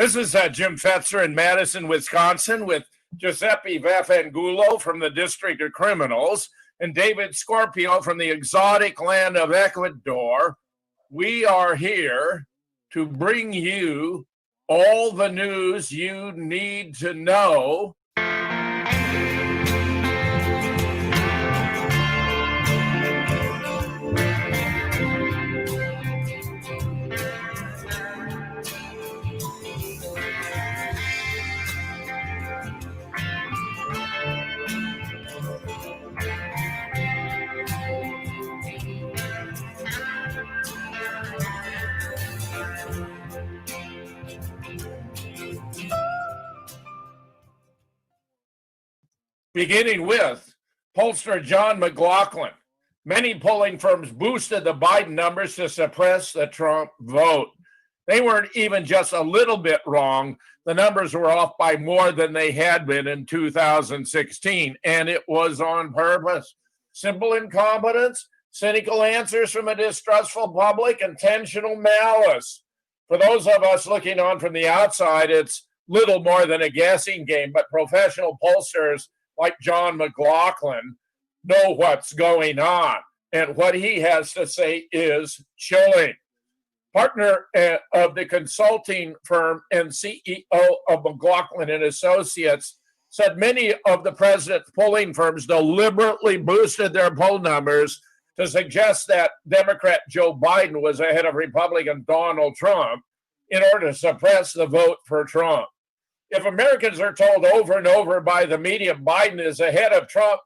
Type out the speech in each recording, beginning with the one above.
This is Jim Fetzer in Madison, Wisconsin, with Giuseppe Vaffangulo from the District of Criminals and David Scorpio from the exotic land of Ecuador. We are here to bring you all the news you need to know. Beginning with pollster John McLaughlin. Many polling firms boosted the Biden numbers to suppress the Trump vote. They weren't even just a little bit wrong. The numbers were off by more than they had been in 2016, and it was on purpose. Simple incompetence, cynical answers from a distrustful public, intentional malice. For those of us looking on from the outside, it's little more than a guessing game, but professional pollsters like John McLaughlin know what's going on, and what he has to say is chilling. Partner of the consulting firm and CEO of McLaughlin and Associates said many of the president's polling firms deliberately boosted their poll numbers to suggest that Democrat Joe Biden was ahead of Republican Donald Trump in order to suppress the vote for Trump. If Americans are told over and over by the media Biden is ahead of Trump,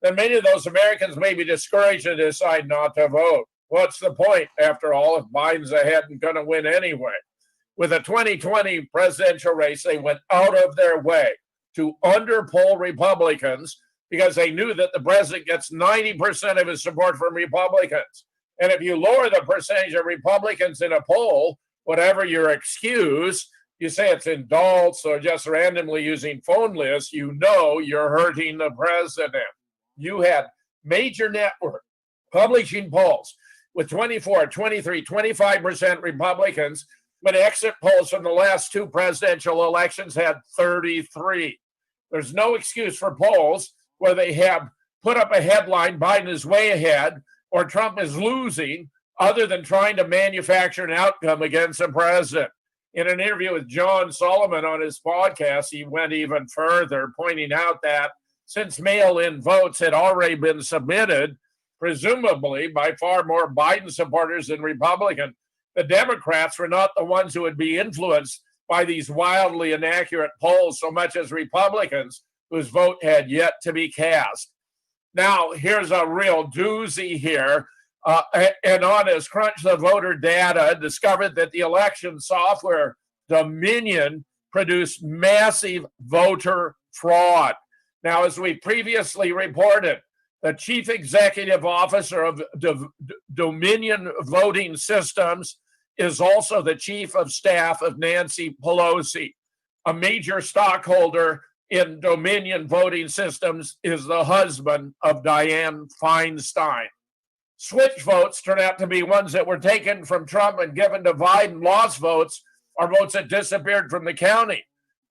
then many of those Americans may be discouraged and decide not to vote. What's the point, after all, if Biden's ahead and going to win anyway? With the 2020 presidential race, they went out of their way to underpoll Republicans because they knew that the president gets 90% of his support from Republicans. And if you lower the percentage of Republicans in a poll, whatever your excuse, you say it's indulged or just randomly using phone lists, you know you're hurting the president. You had major network publishing polls with 24, 23, 25% Republicans, but exit polls from the last two presidential elections had 33. There's no excuse for polls where they have put up a headline, Biden is way ahead, or Trump is losing, other than trying to manufacture an outcome against the president. In an interview with John Solomon on his podcast, he went even further, pointing out that since mail-in votes had already been submitted, presumably by far more Biden supporters than Republican, the Democrats were not the ones who would be influenced by these wildly inaccurate polls so much as Republicans whose vote had yet to be cast. Now, here's a real doozy here. And on his crunch the voter data, discovered that the election software Dominion produced massive voter fraud. Now, as we previously reported, the chief executive officer of Dominion Voting Systems is also the chief of staff of Nancy Pelosi. A major stockholder in Dominion Voting Systems is the husband of Dianne Feinstein. Switch votes turn out to be ones that were taken from Trump and given to Biden. Lost votes are votes that disappeared from the county,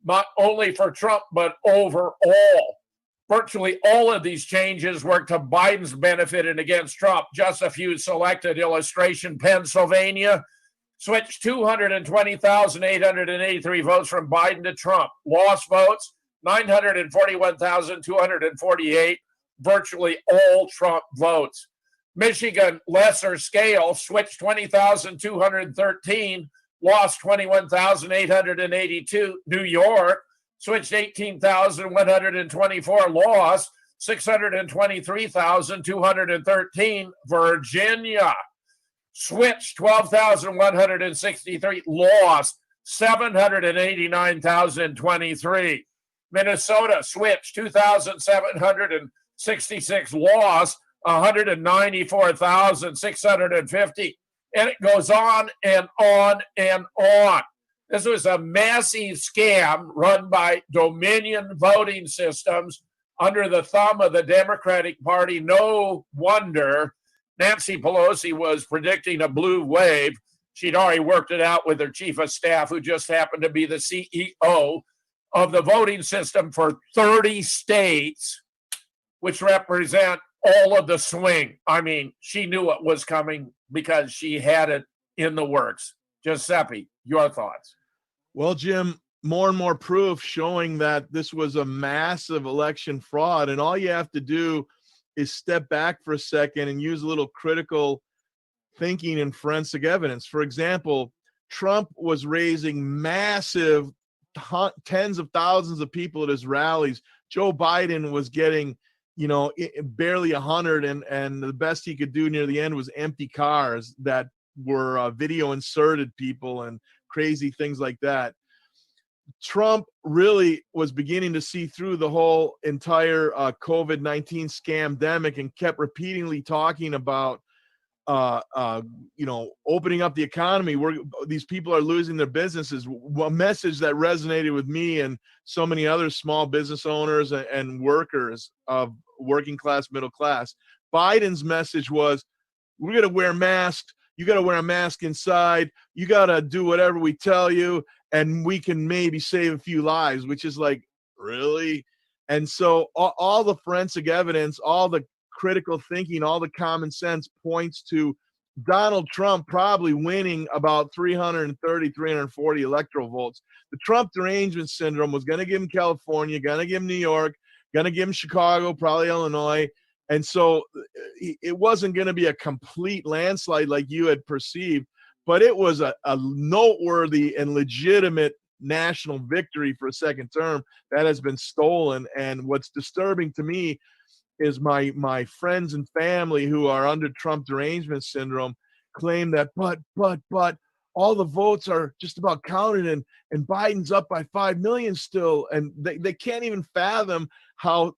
not only for Trump, but overall. Virtually all of these changes work to Biden's benefit and against Trump. Just a few selected illustration. Pennsylvania switched 220,883 votes from Biden to Trump. Lost votes, 941,248, virtually all Trump votes. Michigan, lesser scale, switched 20,213, lost 21,882. New York switched 18,124, lost 623,213. Virginia switched 12,163, lost 789,023. Minnesota switched 2,766, lost 194,650. And it goes on and on and on. This was a massive scam run by Dominion Voting Systems under the thumb of the Democratic Party. No wonder Nancy Pelosi was predicting a blue wave She'd already worked it out with her chief of staff, who just happened to be the CEO of the voting system for 30 states, which represent all of the swing. I mean, she knew it was coming because she had it in the works. Giuseppe, your thoughts? Well, Jim, more and more proof showing that this was a massive election fraud. And all you have to do is step back for a second and use a little critical thinking and forensic evidence. For example, Trump was raising massive tens of thousands of people at his rallies. Joe Biden was getting, barely 100, and the best he could do near the end was empty cars that were video inserted people and crazy things like that. Trump really was beginning to see through the whole entire COVID-19 scamdemic and kept repeatedly talking about opening up the economy, where these people are losing their businesses. A message that resonated with me and so many other small business owners and workers of working class, middle class. Biden's message was, we're going to wear masks. You got to wear a mask inside. You got to do whatever we tell you, and we can maybe save a few lives, which is like, really? And so all the forensic evidence, all the critical thinking, all the common sense points to Donald Trump probably winning about 330, 340 electoral votes. The Trump derangement syndrome was going to give him California, going to give him New York, going to give him Chicago, probably Illinois. And so it wasn't going to be a complete landslide like you had perceived, but it was a noteworthy and legitimate national victory for a second term that has been stolen. And what's disturbing to me is my friends and family who are under Trump derangement syndrome claim that, but all the votes are just about counted and Biden's up by 5 million still. And they can't even fathom how,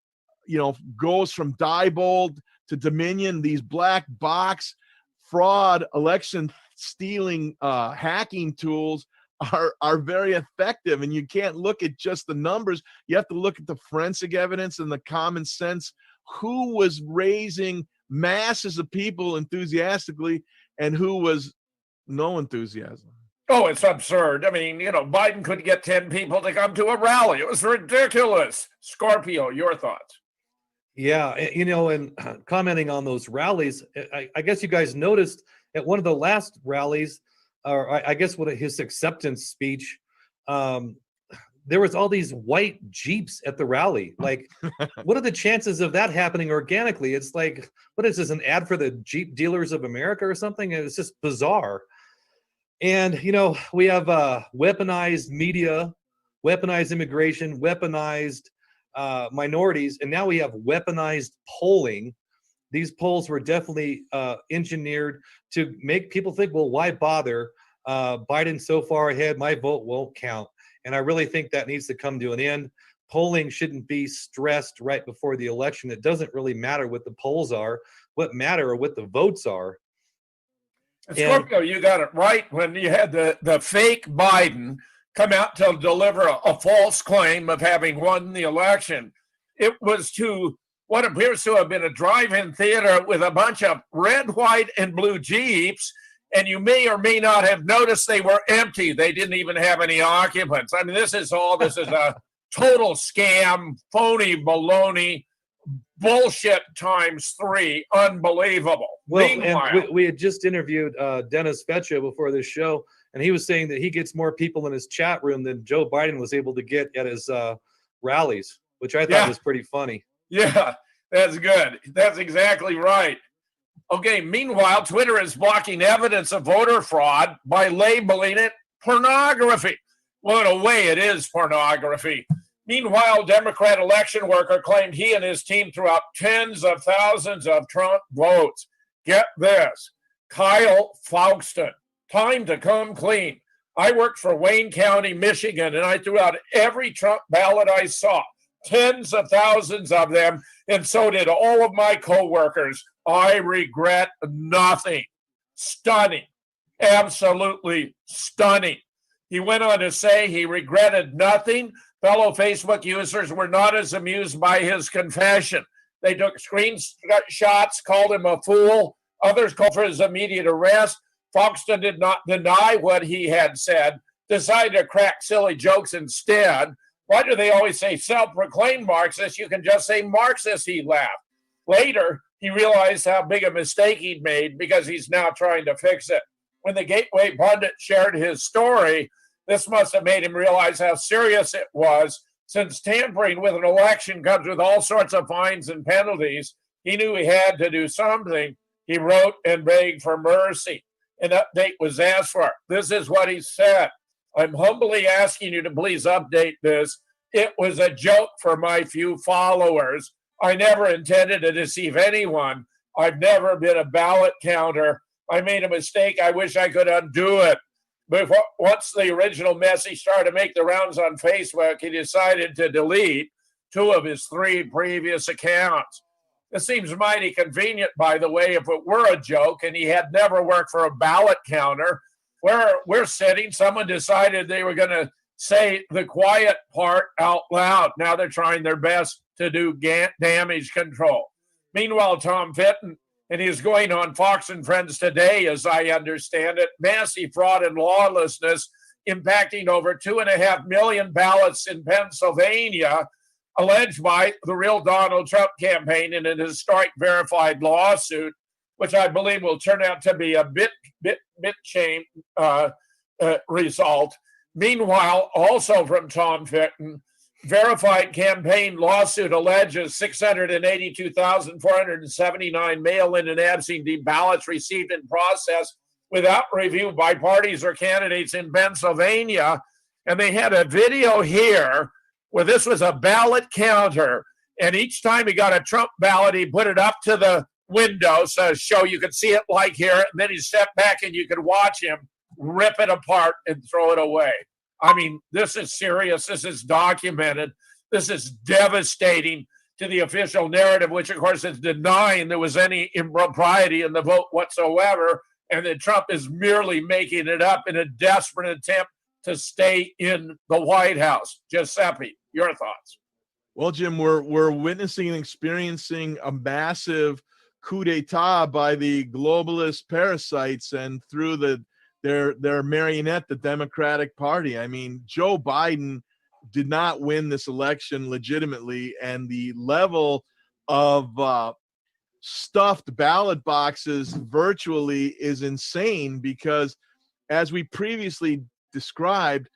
goes from Diebold to Dominion, these black box fraud election stealing hacking tools are very effective. And you can't look at just the numbers. You have to look at the forensic evidence and the common sense. Who was raising masses of people enthusiastically and who was no enthusiasm? Oh, it's absurd. I mean, Biden could get 10 people to come to a rally. It was ridiculous. Scorpio, your thoughts? Yeah, and commenting on those rallies, I guess you guys noticed at one of the last rallies, or I guess what his acceptance speech, there was all these white Jeeps at the rally. Like, what are the chances of that happening organically? It's like, what is this, an ad for the Jeep Dealers of America or something? It's just bizarre. And, we have weaponized media, weaponized immigration, weaponized minorities, and now we have weaponized polling. These polls were definitely engineered to make people think, well, why bother? Biden's so far ahead, my vote won't count. And I really think that needs to come to an end. Polling shouldn't be stressed right before the election. It doesn't really matter what the polls are. What matter are what the votes are. And Scorpio, you got it right when you had the fake Biden come out to deliver a false claim of having won the election. It was to what appears to have been a drive-in theater with a bunch of red, white, and blue Jeeps. And you may or may not have noticed they were empty. They didn't even have any occupants. I mean, this is a total scam, phony baloney, bullshit times 3. Unbelievable. Well, Meanwhile, and we had just interviewed Dennis Fetzer before this show, and he was saying that he gets more people in his chat room than Joe Biden was able to get at his rallies, which I thought was pretty funny. Yeah, that's good. That's exactly right. Okay, meanwhile, Twitter is blocking evidence of voter fraud by labeling it pornography. Well, in a way, it is pornography. Meanwhile, Democrat election worker claimed he and his team threw out tens of thousands of Trump votes. Get this, Kyle Faugston, time to come clean. I worked for Wayne County, Michigan, and I threw out every Trump ballot I saw, tens of thousands of them, and so did all of my coworkers. I regret nothing. Stunning. Absolutely stunning. He went on to say he regretted nothing. Fellow Facebook users were not as amused by his confession. They took screenshots, called him a fool. Others called for his immediate arrest. Foxton did not deny what he had said, decided to crack silly jokes instead. Why do they always say self-proclaimed Marxist? You can just say Marxist, he laughed. Later, he realized how big a mistake he'd made because he's now trying to fix it. When the Gateway pundit shared his story, this must have made him realize how serious it was. Since tampering with an election comes with all sorts of fines and penalties, he knew he had to do something. He wrote and begged for mercy. An update was asked for. This is what he said. I'm humbly asking you to please update this. It was a joke for my few followers. I never intended to deceive anyone. I've never been a ballot counter. I made a mistake. I wish I could undo it. Before, once the original message started to make the rounds on Facebook, he decided to delete 2 of his 3 previous accounts. This seems mighty convenient, by the way, if it were a joke and he had never worked for a ballot counter. Where we're sitting, someone decided they were going to say the quiet part out loud. Now they're trying their best to do damage control. Meanwhile, Tom Fitton, and he's going on Fox and Friends today, as I understand it, massive fraud and lawlessness impacting over 2.5 million ballots in Pennsylvania, alleged by the real Donald Trump campaign in an historic verified lawsuit, which I believe will turn out to be a bit chain result. Meanwhile, also from Tom Fitton, verified campaign lawsuit alleges 682,479 mail-in and absentee ballots received and processed without review by parties or candidates in Pennsylvania. And they had a video here where this was a ballot counter. And each time he got a Trump ballot, he put it up to the window so show you could see it like here. And then he stepped back and you could watch him rip it apart and throw it away. I mean, this is serious. This is documented. This is devastating to the official narrative, which, of course, is denying there was any impropriety in the vote whatsoever, and that Trump is merely making it up in a desperate attempt to stay in the White House. Giuseppe, your thoughts? Well, Jim, we're witnessing and experiencing a massive coup d'etat by the globalist parasites and through their marionette, the Democratic Party. I mean, Joe Biden did not win this election legitimately, and the level of stuffed ballot boxes virtually is insane because, as we previously described,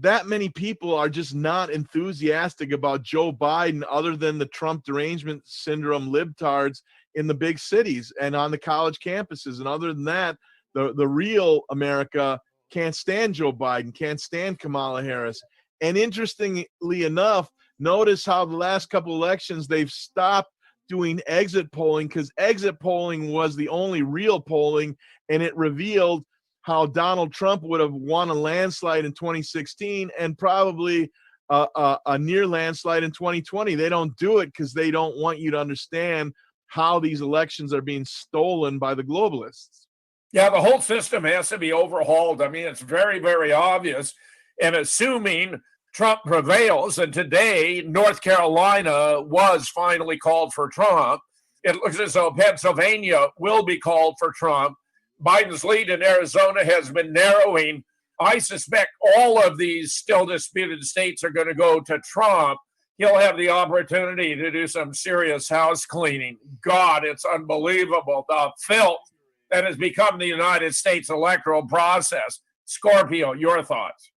that many people are just not enthusiastic about Joe Biden other than the Trump derangement syndrome libtards in the big cities and on the college campuses. And other than that, the real America can't stand Joe Biden, can't stand Kamala Harris. And interestingly enough, notice how the last couple elections they've stopped doing exit polling because exit polling was the only real polling, and it revealed how Donald Trump would have won a landslide in 2016 and probably a near landslide in 2020. They don't do it because they don't want you to understand how these elections are being stolen by the globalists. Yeah, the whole system has to be overhauled. I mean, it's very, very obvious. And assuming Trump prevails, and today North Carolina was finally called for Trump, it looks as though Pennsylvania will be called for Trump. Biden's lead in Arizona has been narrowing. I suspect all of these still disputed states are going to go to Trump. He'll have the opportunity to do some serious house cleaning. God, it's unbelievable, the filth that has become the United States electoral process. Scorpio, your thoughts?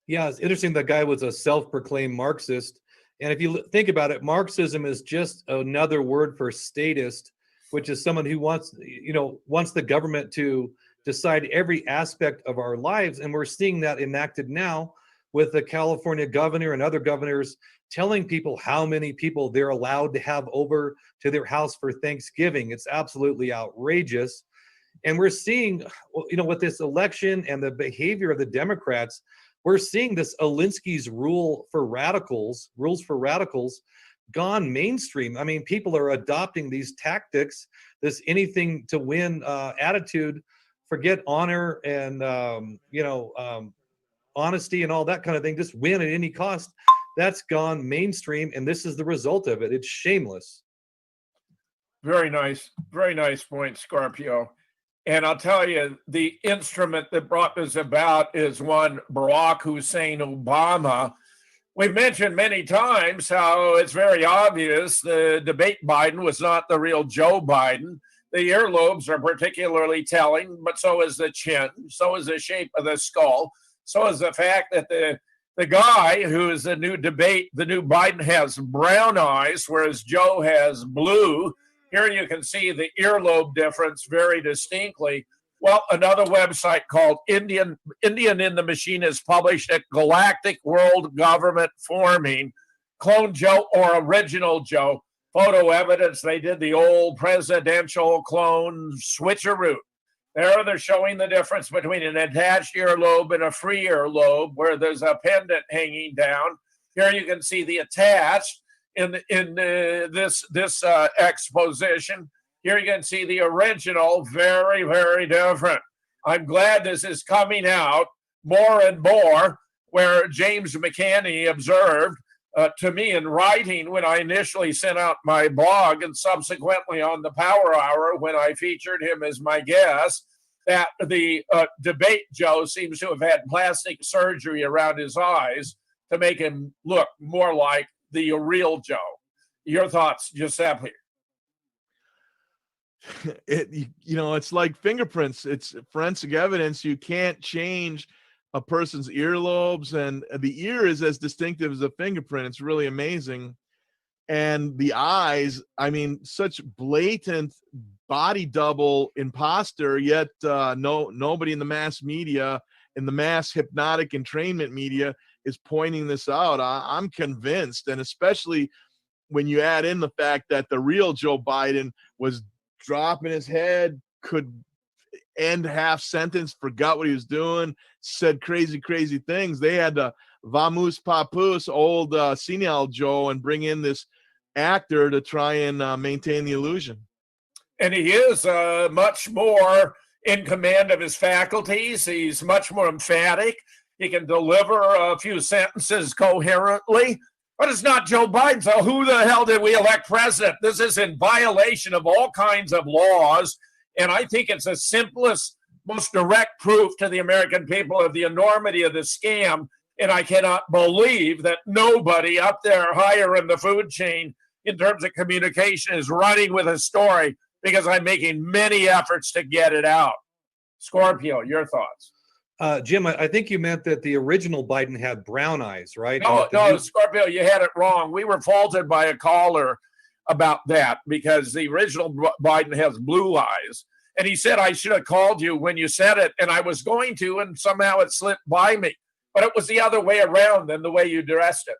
Yeah, it's interesting. That guy was a self-proclaimed Marxist. And if you think about it, Marxism is just another word for statist, which is someone who wants the government to decide every aspect of our lives. And we're seeing that enacted now with the California governor and other governors telling people how many people they're allowed to have over to their house for Thanksgiving. It's absolutely outrageous. And we're seeing, with this election and the behavior of the Democrats, we're seeing this Alinsky's rules for radicals gone mainstream. I mean, people are adopting these tactics, this anything to win attitude, forget honor and, honesty and all that kind of thing, just win at any cost. That's gone mainstream, and this is the result of it. It's shameless. Very nice point, Scorpio. And I'll tell you, the instrument that brought this about is one Barack Hussein Obama. We've mentioned many times how it's very obvious the debate Biden was not the real Joe Biden. The earlobes are particularly telling, but so is the chin, so is the shape of the skull, so is the fact that the guy who is the new Biden has brown eyes, whereas Joe has blue. Here you can see the earlobe difference very distinctly. Well, another website called Indian in the Machine is published at Galactic World Government Forming. Clone Joe or original Joe. Photo evidence, they did the old presidential clone switcheroo. There they're showing the difference between an attached earlobe and a free earlobe where there's a pendant hanging down. Here you can see the attached in this exposition. Here you can see the original, very, very different. I'm glad this is coming out more and more, where James McCanney observed to me in writing when I initially sent out my blog and subsequently on the Power Hour when I featured him as my guest, that the debate Joe seems to have had plastic surgery around his eyes to make him look more like the real Joe. Your thoughts, Giuseppe? It's like fingerprints. It's forensic evidence. You can't change a person's earlobes, and the ear is as distinctive as a fingerprint. It's really amazing. And the eyes, I mean, such blatant body double imposter, yet nobody in the mass media, in the mass hypnotic entrainment media, is pointing this out. I'm convinced, and especially when you add in the fact that the real Joe Biden was dropping his head, could end half sentence, forgot what he was doing, said crazy things. They had to vamoose papus, old senile Joe, and bring in this actor to try and maintain the illusion. And he is much more in command of his faculties. He's much more emphatic. He can deliver a few sentences coherently. But it's not Joe Biden. So who the hell did we elect president? This is in violation of all kinds of laws. And I think it's the simplest, most direct proof to the American people of the enormity of the scam. And I cannot believe that nobody up there higher in the food chain in terms of communication is running with a story, because I'm making many efforts to get it out. Scorpio, your thoughts? Jim, I think you meant that the original Biden had brown eyes, right? No, Scorpio, you had it wrong. We were faulted by a caller about that because the original Biden has blue eyes. And he said I should have called you when you said it, and I was going to, and somehow it slipped by me. But it was the other way around than the way you dressed it.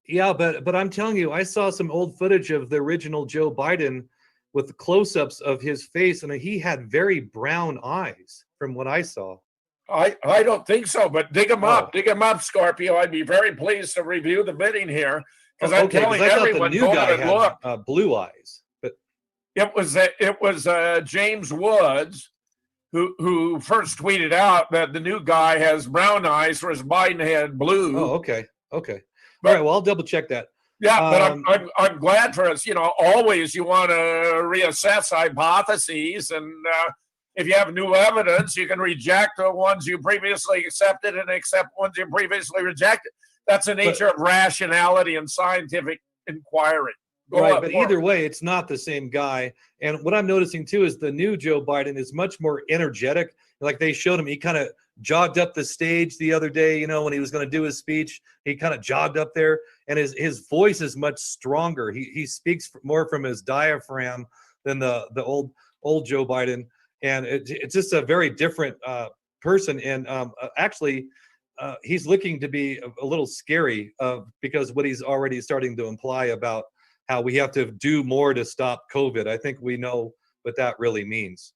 Yeah, but I'm telling you, I saw some old footage of the original Joe Biden with close-ups of his face, and he had very brown eyes from what I saw. I don't think so, but dig him up, Scorpio. I'd be very pleased to review the bidding here because I'm telling everyone, the new guy look. had blue eyes, but it was James Woods who first tweeted out that the new guy has brown eyes, whereas Biden had blue. Oh, okay. All right, well, I'll double check that. Yeah, but I'm glad for us. Always you want to reassess hypotheses, and if you have new evidence, you can reject the ones you previously accepted and accept ones you previously rejected. That's the nature of rationality and scientific inquiry. But either way, it's not the same guy. And what I'm noticing too is the new Joe Biden is much more energetic. Like they showed him, he kind of jogged up the stage the other day, when he was going to do his speech. He kind of jogged up there, and his voice is much stronger. He speaks more from his diaphragm than the old Joe Biden. And it's just a very different person. And actually, he's looking to be a little scary because what he's already starting to imply about how we have to do more to stop COVID. I think we know what that really means.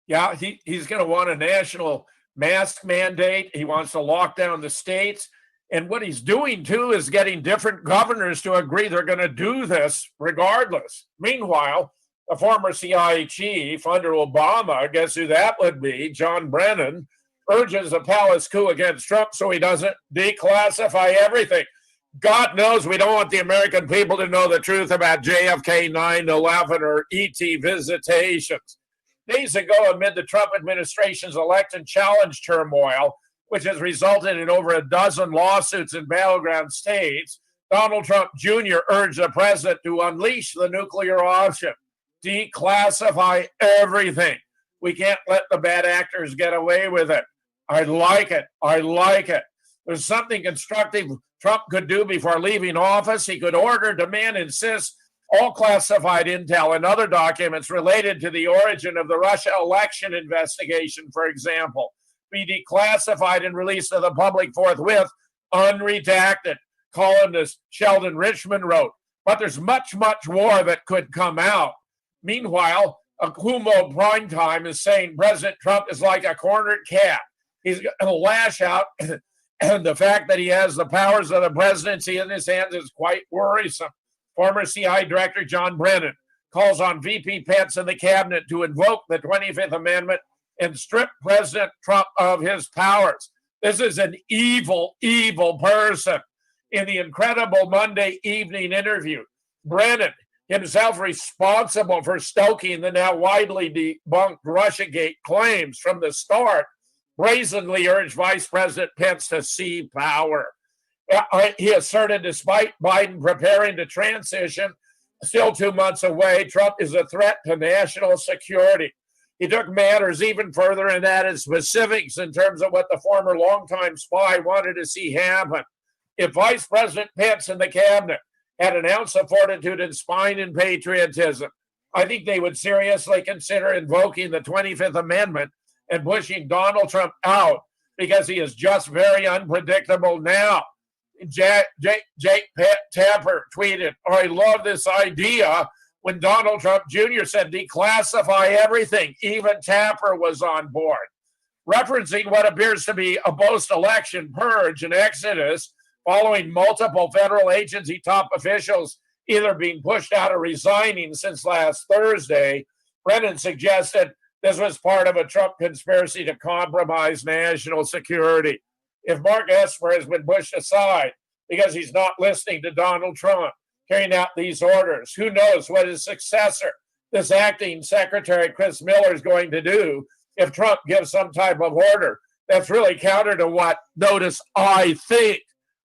Yeah, he's going to want a national mask mandate. He wants to lock down the states. And what he's doing, too, is getting different governors to agree they're going to do this regardless. Meanwhile, the former CIA chief under Obama, guess who that would be, John Brennan, urges a palace coup against Trump so he doesn't declassify everything. God knows we don't want the American people to know the truth about JFK, 9/11, or ET visitations. Days ago, amid the Trump administration's election challenge turmoil, which has resulted in over a dozen lawsuits in battleground states, Donald Trump Jr. urged the president to unleash the nuclear option, declassify everything. We can't let the bad actors get away with it. I like it. I like it. There's something constructive Trump could do before leaving office. He could order, demand, insist all classified intel and other documents related to the origin of the Russia election investigation, for example, be declassified and released to the public forthwith, unredacted. Columnist Sheldon Richman wrote. But there's much, much more that could come out. Meanwhile, Akumo Primetime is saying President Trump is like a cornered cat. He's going to lash out, and the fact that he has the powers of the presidency in his hands is quite worrisome. Former CI Director John Brennan calls on VP Pence and the cabinet to invoke the 25th Amendment and strip President Trump of his powers. This is an evil, evil person. In the incredible Monday evening interview, Brennan, himself responsible for stoking the now widely debunked Russiagate claims from the start, brazenly urged Vice President Pence to cede power. He asserted despite Biden preparing to transition, still 2 months away, Trump is a threat to national security. He took matters even further and added specifics in terms of what the former longtime spy wanted to see happen. If Vice President Pence and the cabinet had an ounce of fortitude and spine and patriotism, I think they would seriously consider invoking the 25th Amendment and pushing Donald Trump out because he is just very unpredictable now. Jake Tapper tweeted, I love this idea when Donald Trump Jr. said declassify everything. Even Tapper was on board. Referencing what appears to be a post-election purge and exodus following multiple federal agency top officials either being pushed out or resigning since last Thursday, Brennan suggested this was part of a Trump conspiracy to compromise national security. If Mark Esper has been pushed aside because he's not listening to Donald Trump carrying out these orders, who knows what his successor, this acting Secretary Chris Miller, is going to do if Trump gives some type of order that's really counter to what, notice, I think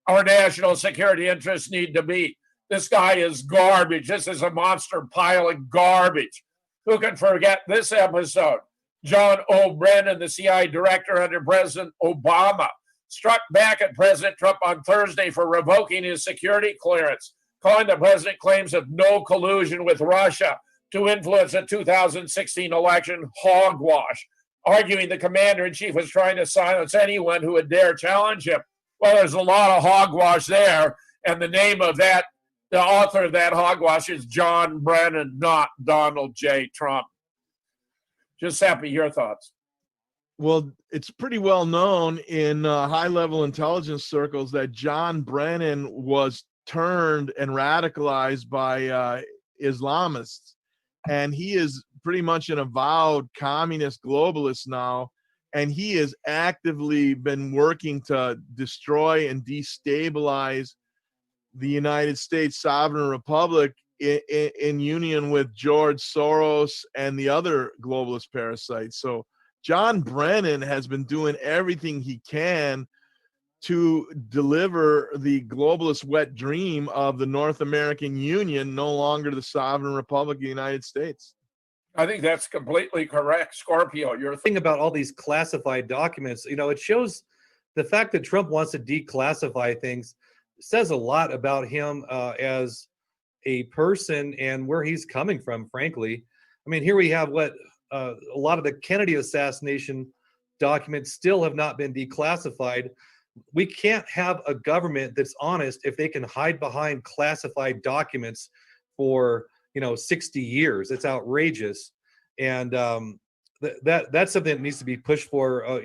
our national security interests need to be. This guy is garbage. This is a monster pile of garbage. Who can forget this episode? John O. Brennan, the CI director under President Obama, struck back at President Trump on Thursday for revoking his security clearance, calling the president claims of no collusion with Russia to influence the 2016 election hogwash, arguing the commander-in-chief was trying to silence anyone who would dare challenge him. Well, there's a lot of hogwash there, and the name of that, the author of that hogwash is John Brennan, not Donald J. Trump. Just happy, your thoughts. Well, it's pretty well known in high-level intelligence circles that John Brennan was turned and radicalized by Islamists, and he is pretty much an avowed communist globalist now, and he has actively been working to destroy and destabilize the United States sovereign republic in union with George Soros and the other globalist parasites. So John Brennan has been doing everything he can to deliver the globalist wet dream of the North American Union, no longer the sovereign republic of the United States. I think that's completely correct. Scorpio, your Thing about all these classified documents, it shows the fact that Trump wants to declassify things says a lot about him as a person and where he's coming from, frankly. I mean, here we have what a lot of the Kennedy assassination documents still have not been declassified. We can't have a government that's honest if they can hide behind classified documents for 60 years. It's outrageous. And that's something that needs to be pushed for,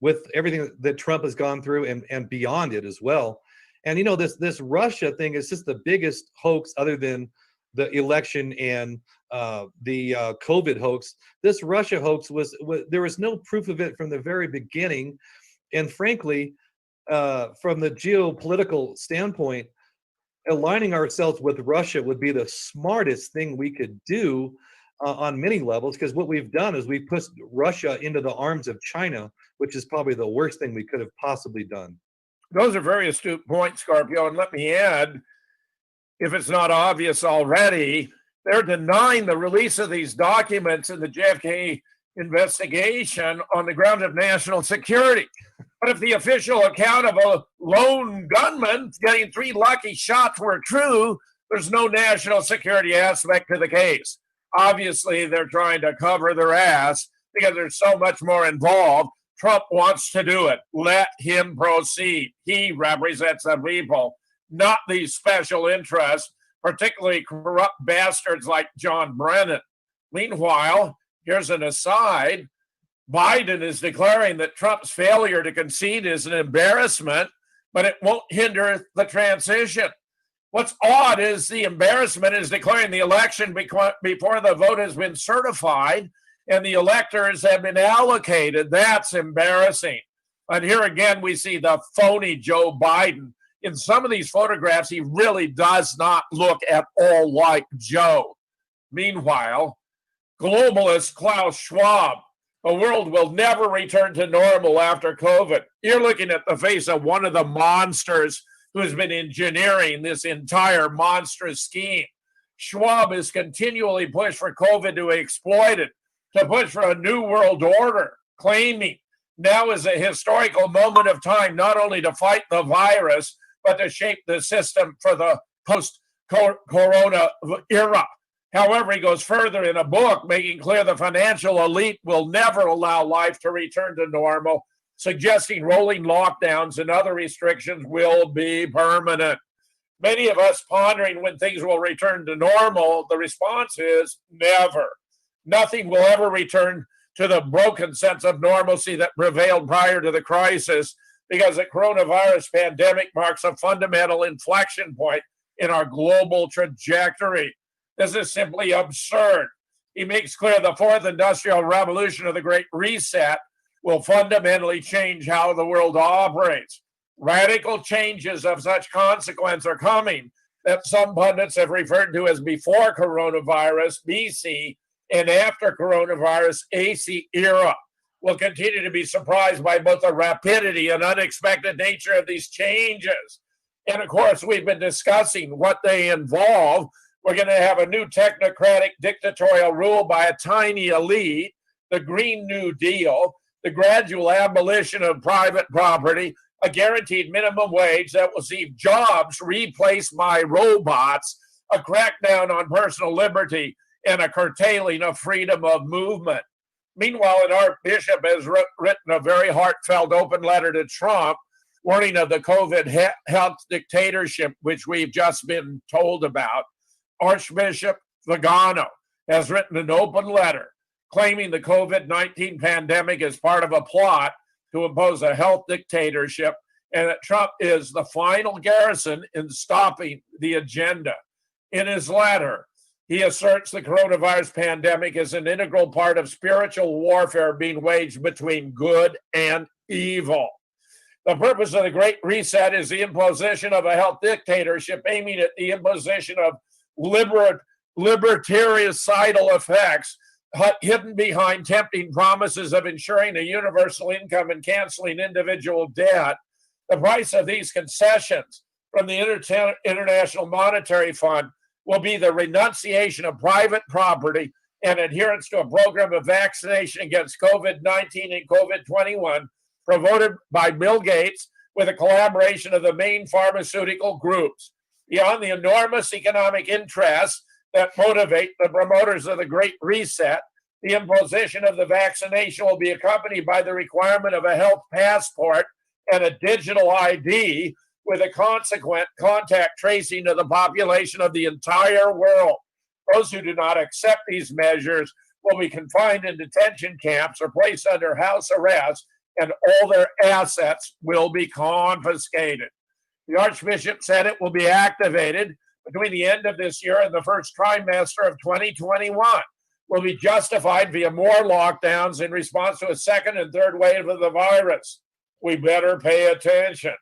with everything that Trump has gone through and beyond it as well. And, this Russia thing is just the biggest hoax other than the election and the COVID hoax. This Russia hoax there was no proof of it from the very beginning. And frankly, from the geopolitical standpoint, aligning ourselves with Russia would be the smartest thing we could do. on many levels, because what we've done is we pushed Russia into the arms of China, which is probably the worst thing we could have possibly done. Those are very astute points, Scorpio. And let me add, if it's not obvious already, they're denying the release of these documents in the JFK investigation on the ground of national security. But if the official account of a lone gunman getting 3 lucky shots were true, there's no national security aspect to the case. Obviously, they're trying to cover their ass because there's so much more involved. Trump wants to do it. Let him proceed. He represents the people, not these special interests, particularly corrupt bastards like John Brennan. Meanwhile, here's an aside. Biden is declaring that Trump's failure to concede is an embarrassment, but it won't hinder the transition. What's odd is the embarrassment is declaring the election before the vote has been certified and the electors have been allocated. That's embarrassing. And here again, we see the phony Joe Biden. In some of these photographs, he really does not look at all like Joe. Meanwhile, globalist Klaus Schwab, the world will never return to normal after COVID. You're looking at the face of one of the monsters who's been engineering this entire monstrous scheme. Schwab is continually pushed for COVID to exploit it, to push for a new world order, claiming now is a historical moment of time, not only to fight the virus, but to shape the system for the post-corona era. However, he goes further in a book, making clear the financial elite will never allow life to return to normal, suggesting rolling lockdowns and other restrictions will be permanent. Many of us pondering when things will return to normal, the response is never. Nothing will ever return to the broken sense of normalcy that prevailed prior to the crisis, because the coronavirus pandemic marks a fundamental inflection point in our global trajectory. This is simply absurd. He makes clear the fourth industrial revolution of the Great Reset will fundamentally change how the world operates. Radical changes of such consequence are coming that some pundits have referred to as before coronavirus, BC, and after coronavirus, AC era. We'll continue to be surprised by both the rapidity and unexpected nature of these changes. And of course, we've been discussing what they involve. We're going to have a new technocratic dictatorial rule by a tiny elite, the Green New Deal, the gradual abolition of private property, a guaranteed minimum wage that will see jobs replaced by robots, a crackdown on personal liberty, and a curtailing of freedom of movement. Meanwhile, an archbishop has written a very heartfelt open letter to Trump, warning of the COVID health dictatorship, which we've just been told about. Archbishop Vigano has written an open letter claiming the COVID-19 pandemic is part of a plot to impose a health dictatorship, and that Trump is the final garrison in stopping the agenda. In his letter, he asserts the coronavirus pandemic is an integral part of spiritual warfare being waged between good and evil. The purpose of the Great Reset is the imposition of a health dictatorship aiming at the imposition of libertariancidal effects hidden behind tempting promises of ensuring a universal income and canceling individual debt. The price of these concessions from the International Monetary Fund will be the renunciation of private property and adherence to a program of vaccination against COVID-19 and COVID-21 promoted by Bill Gates with a collaboration of the main pharmaceutical groups. Beyond the enormous economic interests that motivate the promoters of the Great Reset, the imposition of the vaccination will be accompanied by the requirement of a health passport and a digital ID with a consequent contact tracing of the population of the entire world. Those who do not accept these measures will be confined in detention camps or placed under house arrest, and all their assets will be confiscated. The Archbishop said it will be activated between the end of this year and the first trimester of 2021, will be justified via more lockdowns in response to a second and third wave of the virus. We better pay attention.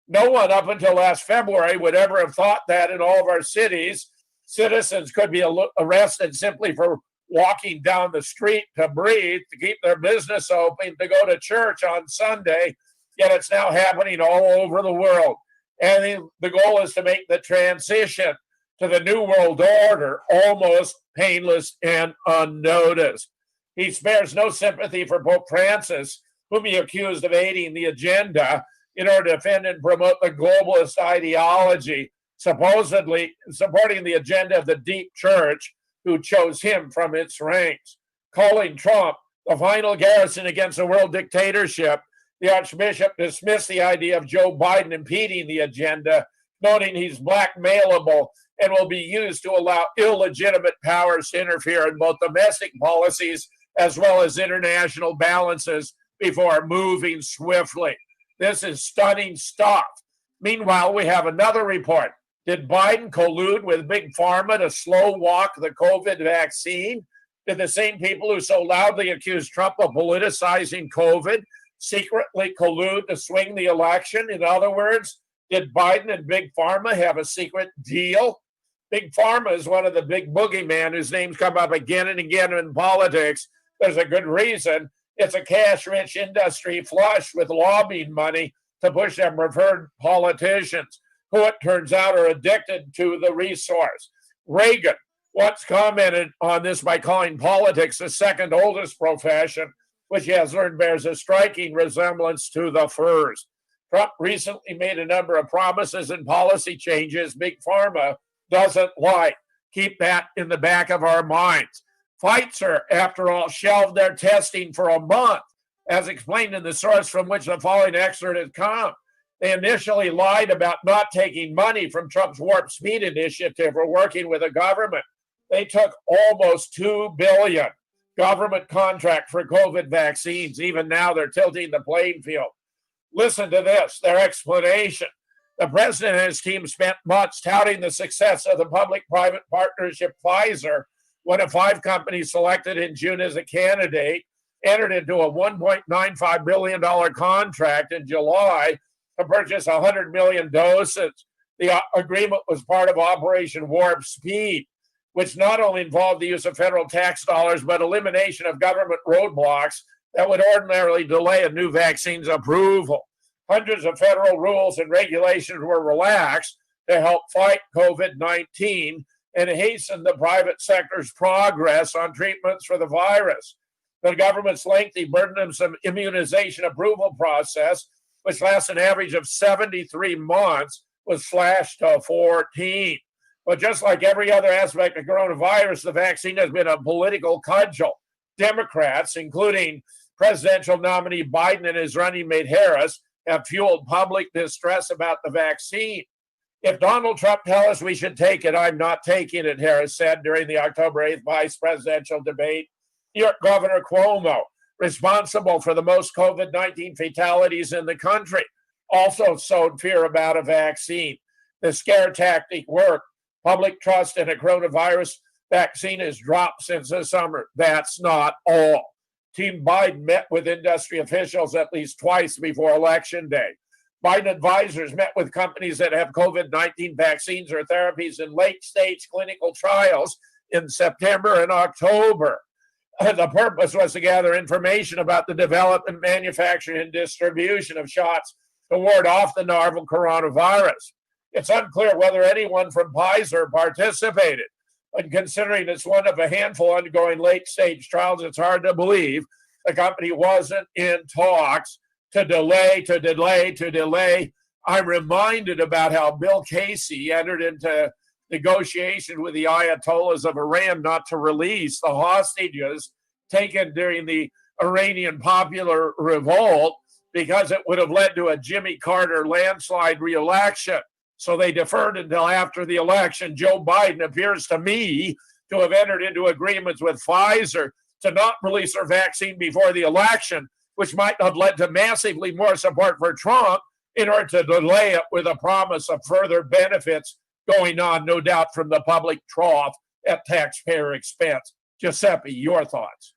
No one up until last February would ever have thought that in all of our cities, citizens could be arrested simply for walking down the street to breathe, to keep their business open, to go to church on Sunday, yet it's now happening all over the world. And the goal is to make the transition to the New World Order almost painless and unnoticed. He spares no sympathy for Pope Francis, whom he accused of aiding the agenda in order to defend and promote the globalist ideology, supposedly supporting the agenda of the deep church, who chose him from its ranks. Calling Trump the final garrison against a world dictatorship, the Archbishop dismissed the idea of Joe Biden impeding the agenda, noting he's blackmailable and will be used to allow illegitimate powers to interfere in both domestic policies as well as international balances before moving swiftly. This is stunning stuff. Meanwhile, we have another report. Did Biden collude with Big Pharma to slow walk the COVID vaccine? Did the same people who so loudly accused Trump of politicizing COVID secretly collude to swing the election? In other words, did Biden and Big Pharma have a secret deal? Big Pharma is one of the big boogeyman whose names come up again and again in politics. There's a good reason. It's a cash-rich industry flush with lobbying money to push their preferred politicians, who it turns out are addicted to the resource. Reagan once commented on this by calling politics the second oldest profession, which he has learned bears a striking resemblance to the first. Trump recently made a number of promises and policy changes Big Pharma doesn't like. Keep that in the back of our minds. Fetzer, after all, shelved their testing for a month, as explained in the source from which the following excerpt has come. They initially lied about not taking money from Trump's Warp Speed initiative or working with the government. They took almost $2 billion government contract for COVID vaccines. Even now, they're tilting the playing field. Listen to this, their explanation. The president and his team spent months touting the success of the public-private partnership Pfizer when a 5 companies selected in June as a candidate entered into a $1.95 billion contract in July to purchase 100 million doses. The agreement was part of Operation Warp Speed, which not only involved the use of federal tax dollars, but elimination of government roadblocks that would ordinarily delay a new vaccine's approval. Hundreds of federal rules and regulations were relaxed to help fight COVID-19 and hasten the private sector's progress on treatments for the virus. The government's lengthy, burdensome immunization approval process, which lasts an average of 73 months, was slashed to 14. But just like every other aspect of coronavirus, the vaccine has been a political cudgel. Democrats, including presidential nominee Biden and his running mate Harris, have fueled public distress about the vaccine. If Donald Trump tells us we should take it, I'm not taking it, Harris said during the October 8th vice presidential debate. New York Governor Cuomo, responsible for the most COVID-19 fatalities in the country, also sowed fear about a vaccine. The scare tactic worked. Public trust in a coronavirus vaccine has dropped since the summer. That's not all. Team Biden met with industry officials at least twice before Election Day. Biden advisors met with companies that have COVID-19 vaccines or therapies in late-stage clinical trials in September and October. The purpose was to gather information about the development, manufacturing, and distribution of shots to ward off the novel coronavirus. It's unclear whether anyone from Pfizer participated. But considering it's one of a handful ongoing late-stage trials, it's hard to believe the company wasn't in talks to delay. I'm reminded about how Bill Casey entered into negotiation with the Ayatollahs of Iran not to release the hostages taken during the Iranian popular revolt because it would have led to a Jimmy Carter landslide re-election. So they deferred until after the election. Joe Biden appears to me to have entered into agreements with Pfizer to not release their vaccine before the election, which might have led to massively more support for Trump in order to delay it with a promise of further benefits going on, no doubt, from the public trough at taxpayer expense. Giuseppe, your thoughts?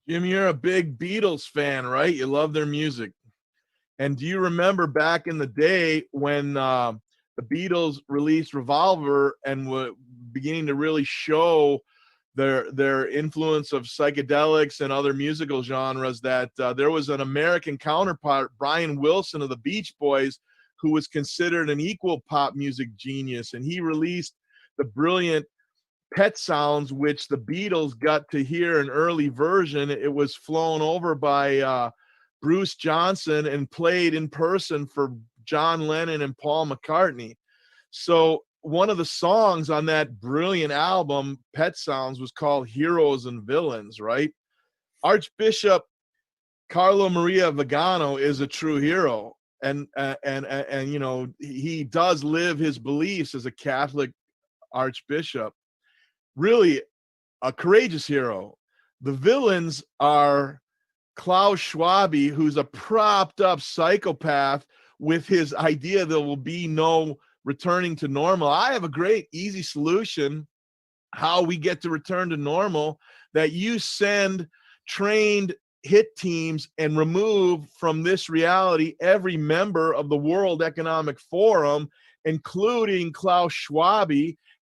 Jim, you're a big Beatles fan, right? You love their music. And do you remember back in the day when the Beatles released Revolver and were beginning to really show their influence of psychedelics and other musical genres, that there was an American counterpart, Brian Wilson of the Beach Boys, who was considered an equal pop music genius, and he released the brilliant Pet Sounds, which the Beatles got to hear an early version. It was flown over by Bruce Johnson and played in person for John Lennon and Paul McCartney. So one of the songs on that brilliant album, Pet Sounds, was called Heroes and Villains, right? Archbishop Carlo Maria Vigano is a true hero. And you know, he does live his beliefs as a Catholic archbishop. Really a courageous hero. The villains are Klaus Schwab, who's a propped up psychopath with his idea there will be no returning to normal. I have a great easy solution how we get to return to normal, that you send trained hit teams and remove from this reality every member of the World Economic Forum, including Klaus Schwab,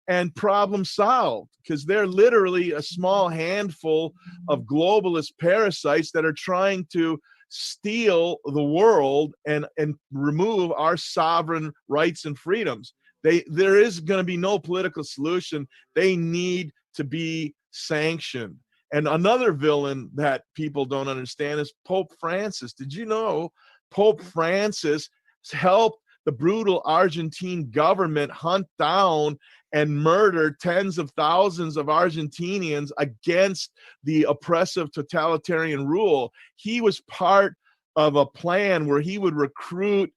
and problem solved, because they're literally a small handful of globalist parasites that are trying to steal the world and remove our sovereign rights and freedoms. There is going to be no political solution. They need to be sanctioned. And another villain that people don't understand is Pope Francis. Did you know Pope Francis helped the brutal Argentine government hunt down and murder tens of thousands of Argentinians against the oppressive totalitarian rule? He was part of a plan where he would recruit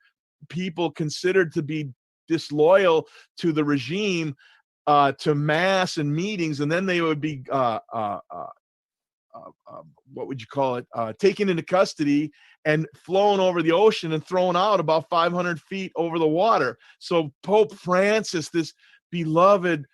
people considered to be disloyal to the regime to mass and meetings, and then they would be what would you call it, taken into custody and flown over the ocean and thrown out about 500 feet over the water. So Pope Francis, this beloved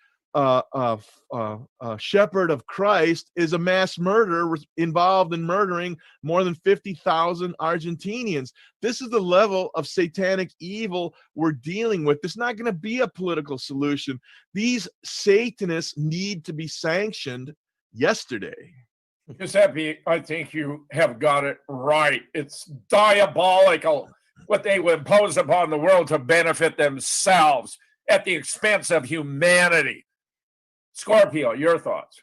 shepherd of Christ, is a mass murderer involved in murdering more than 50,000 Argentinians. This is the level of satanic evil we're dealing with. There's not going to be a political solution. These Satanists need to be sanctioned yesterday. Giuseppe, I think you have got it right. It's diabolical what they would impose upon the world to benefit themselves at the expense of humanity. Scorpio, your thoughts?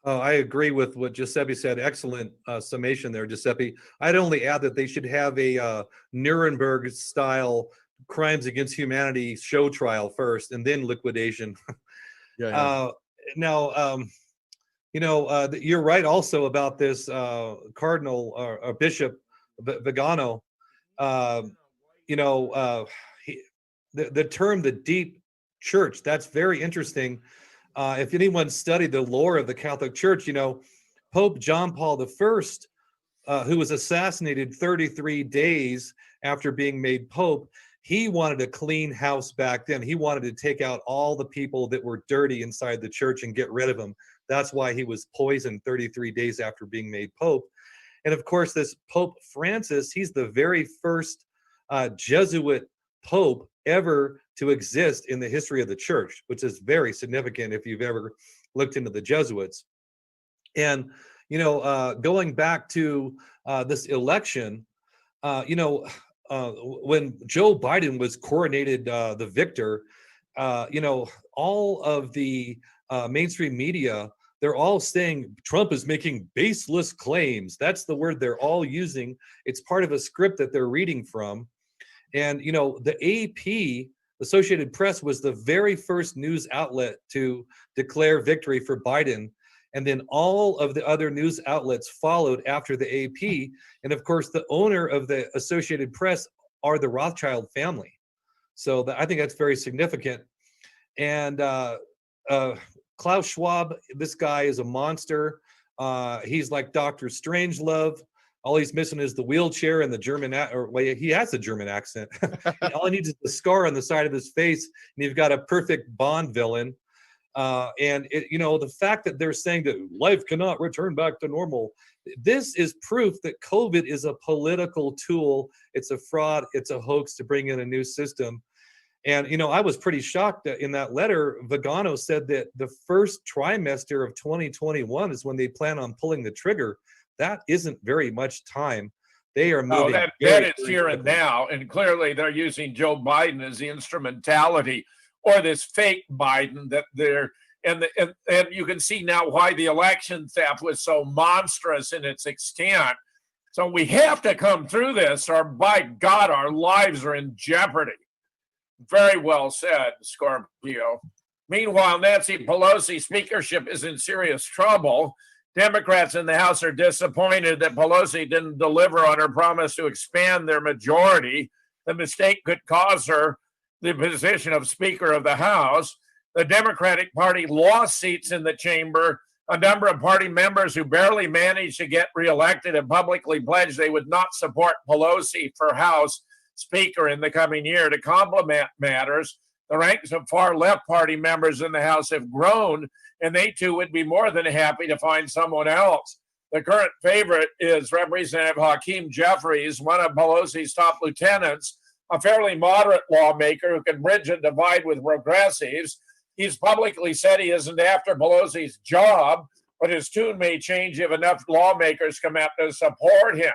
Oh, I agree with what Giuseppe said. Excellent summation there, Giuseppe. I'd only add that they should have a Nuremberg-style crimes against humanity show trial first, and then liquidation. Yeah. Now, you're right also about this Cardinal or Bishop Vigano. The term the deep church, that's very interesting. If anyone studied the lore of the Catholic Church, Pope John Paul I, who was assassinated 33 days after being made Pope, he wanted a clean house back then. He wanted to take out all the people that were dirty inside the church and get rid of them. That's why he was poisoned 33 days after being made Pope. And of course, this Pope Francis, he's the very first Jesuit Pope ever to exist in the history of the church, which is very significant if you've ever looked into the Jesuits. And, going back to this election, when Joe Biden was coronated the victor, all of the mainstream media, they're all saying Trump is making baseless claims. That's the word they're all using. It's part of a script that they're reading from. And, the AP, Associated Press, was the very first news outlet to declare victory for Biden. And then all of the other news outlets followed after the AP. And of course, the owner of the Associated Press are the Rothschild family. So I think that's very significant. And Klaus Schwab, this guy is a monster. He's like Dr. Strangelove. All he's missing is the wheelchair and the German, he has a German accent. All he needs is the scar on the side of his face, and you've got a perfect Bond villain. The fact that they're saying that life cannot return back to normal, this is proof that COVID is a political tool. It's a fraud. It's a hoax to bring in a new system. And, I was pretty shocked that in that letter, Vigano said that the first trimester of 2021 is when they plan on pulling the trigger. That isn't very much time. They are No, moving. that very, is very here and quickly. now. And clearly they're using Joe Biden as the instrumentality, or this fake Biden that they're, and you can see now why the election theft was so monstrous in its extent. So we have to come through this, or by God, our lives are in jeopardy. Very well said, Scorpio. Meanwhile, Nancy Pelosi speakership is in serious trouble. Democrats in the House are disappointed that Pelosi didn't deliver on her promise to expand their majority. The mistake could cost her the position of Speaker of the House. The Democratic Party lost seats in the chamber. A number of party members who barely managed to get reelected have publicly pledged they would not support Pelosi for House Speaker in the coming year. To complement matters, the ranks of far left party members in the House have grown, and they too would be more than happy to find someone else. The current favorite is Representative Hakeem Jeffries, one of Pelosi's top lieutenants, a fairly moderate lawmaker who can bridge a divide with progressives. He's publicly said he isn't after Pelosi's job, but his tune may change if enough lawmakers come out to support him.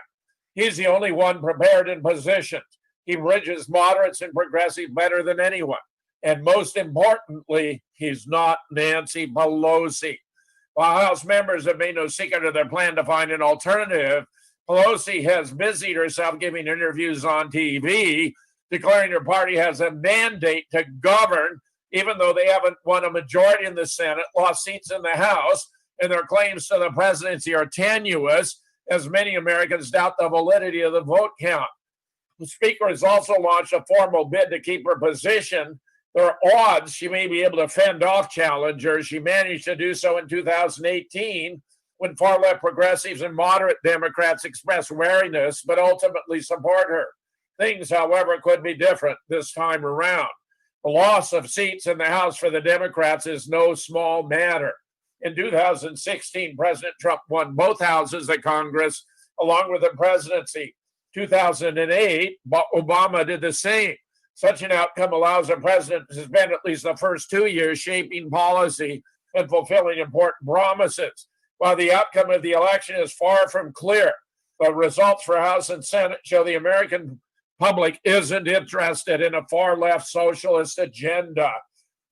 He's the only one prepared and positioned. He bridges moderates and progressives better than anyone. And most importantly, he's not Nancy Pelosi. While House members have made no secret of their plan to find an alternative, Pelosi has busied herself giving interviews on TV, declaring her party has a mandate to govern, even though they haven't won a majority in the Senate, lost seats in the House, and their claims to the presidency are tenuous, as many Americans doubt the validity of the vote count. The Speaker has also launched a formal bid to keep her position. There are odds she may be able to fend off challengers. She managed to do so in 2018 when far left progressives and moderate Democrats expressed wariness but ultimately support her. Things, however, could be different this time around. The loss of seats in the House for the Democrats is no small matter. In 2016, President Trump won both houses of Congress along with the presidency. 2008, Obama did the same. Such an outcome allows a president to spend at least the first 2 years shaping policy and fulfilling important promises. While the outcome of the election is far from clear, the results for House and Senate show the American public isn't interested in a far-left socialist agenda.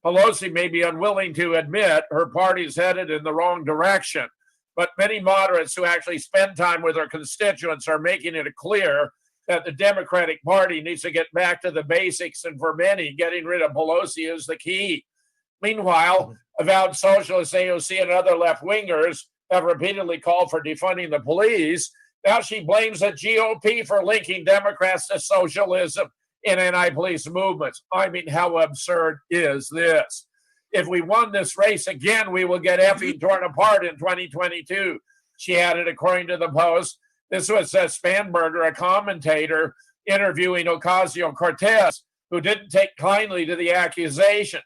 Pelosi may be unwilling to admit her party's headed in the wrong direction, but many moderates who actually spend time with their constituents are making it clear that the Democratic Party needs to get back to the basics, and for many, getting rid of Pelosi is the key. Meanwhile, avowed socialists, AOC, and other left-wingers have repeatedly called for defunding the police. Now she blames the GOP for linking Democrats to socialism in anti-police movements. I mean, how absurd is this? If we won this race again, we will get effing torn apart in 2022, she added, according to the Post. This was Spanberger, a commentator, interviewing Ocasio-Cortez, who didn't take kindly to the accusation.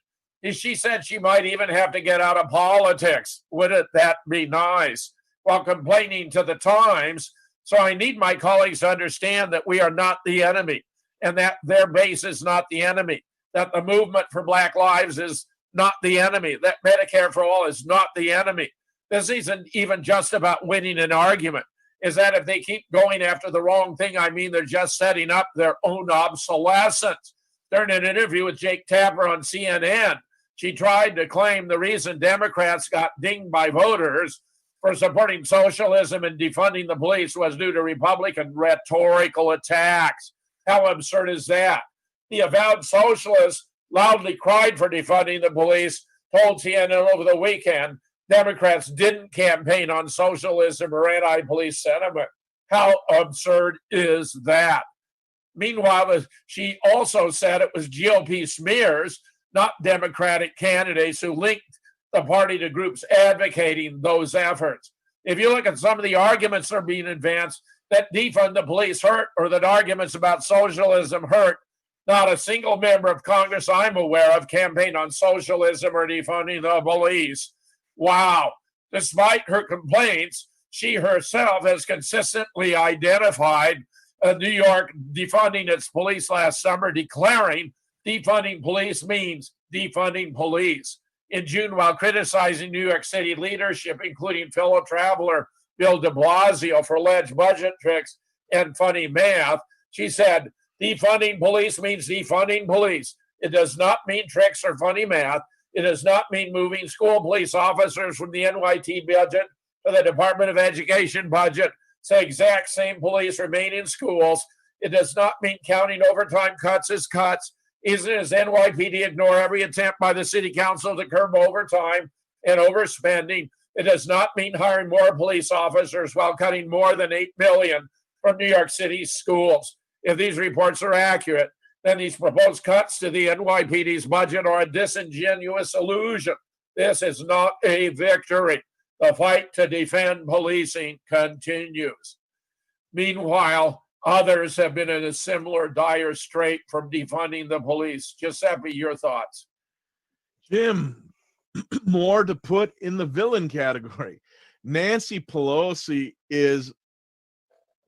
She said she might even have to get out of politics. Wouldn't that be nice? While complaining to the Times, so I need my colleagues to understand that we are not the enemy, and that their base is not the enemy, that the movement for Black lives is not the enemy, that Medicare for all is not the enemy. This isn't even just about winning an argument. Is that if they keep going after the wrong thing, I mean, they're just setting up their own obsolescence. During an interview with Jake Tapper on CNN, she tried to claim the reason Democrats got dinged by voters for supporting socialism and defunding the police was due to Republican rhetorical attacks. How absurd is that? The avowed socialists loudly cried for defunding the police, told CNN over the weekend Democrats didn't campaign on socialism or anti-police sentiment. How absurd is that? Meanwhile, she also said it was GOP smears, not Democratic candidates, who linked the party to groups advocating those efforts. If you look at some of the arguments that are being advanced that defund the police hurt, or that arguments about socialism hurt, not a single member of Congress I'm aware of campaigned on socialism or defunding the police. Wow. Despite her complaints, she herself has consistently identified New York defunding its police last summer, declaring Defunding police means defunding police. In June, while criticizing New York City leadership, including fellow traveler Bill de Blasio for alleged budget tricks and funny math, she said, defunding police means defunding police. It does not mean tricks or funny math. It does not mean moving school police officers from the NYT budget to the Department of Education budget so exact same police remain in schools. It does not mean counting overtime cuts as cuts. Even as NYPD ignore every attempt by the city council to curb overtime and overspending, it does not mean hiring more police officers while cutting more than $8 million from New York City's schools. If these reports are accurate, then these proposed cuts to the NYPD's budget are a disingenuous illusion. This is not a victory. The fight to defend policing continues. Meanwhile, others have been in a similar dire strait from defunding the police. Giuseppe, your thoughts? Jim, more to put in the villain category. Nancy Pelosi is